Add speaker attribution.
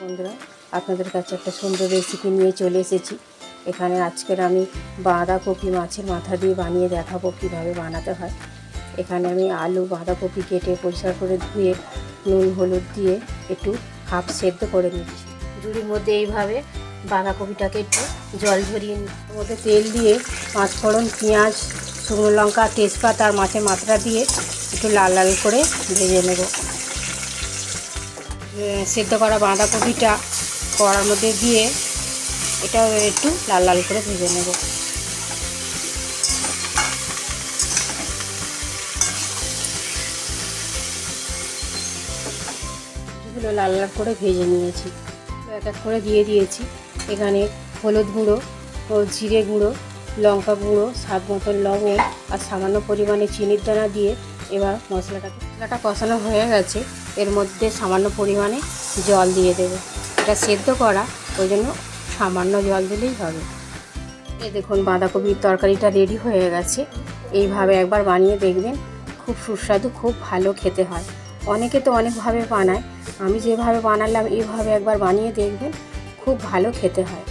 Speaker 1: বন্ধুরা, আপনাদের কাছে একটা সুন্দর রেসিপি নিয়ে চলে এসেছি। এখানে আজকের আমি বাঁধাকপি মাছের মাথা দিয়ে বানিয়ে দেখাবো কীভাবে বানাতে হয়। এখানে আমি আলু বাঁধাকপি কেটে পরিষ্কার করে ধুয়ে নুন হলুদ দিয়ে একটু হাফ সেদ্ধ করে নিচ্ছি। ঝুড়ির মধ্যে এইভাবে বাঁধাকপিটাকে একটু জল ঝরিয়ে নিচ্ছি। মধ্যে তেল দিয়ে পাঁচফোড়ন, পেঁয়াজ, শুকনো লঙ্কা, তেজপাতা আর মাছের মাথাটা দিয়ে একটু লাল লাল করে ভেজে নেব। সেদ্ধ করা বাঁধাকপিটা কড়ার মধ্যে দিয়ে এটাও একটু লাল লাল করে ভেজে নেব। এগুলো লাল লাল করে ভেজে নিয়েছি, এক এক করে দিয়ে দিয়েছি। এখানে হলুদ গুঁড়ো ও জিরে গুঁড়ো, লঙ্কা গুঁড়ো, স্বাদ মতন লবণ আর সামান্য পরিমাণে চিনির দানা দিয়ে এবার মশলাটা কষানো হয়ে গেছে। এর মধ্যে সামান্য পরিমাণে জল দিয়ে দেবো। এটা সেদ্ধ করা, ওই জন্য সামান্য জল দিলেই হবে। এই দেখুন, বাঁধাকপির তরকারিটা রেডি হয়ে গেছে। এইভাবে একবার বানিয়ে দেখবেন, খুব সুস্বাদু, খুব ভালো খেতে হয়। অনেকে তো অনেকভাবে বানায়, আমি যেভাবে বানালাম এইভাবে একবার বানিয়ে দেখবেন, খুব ভালো খেতে হয়।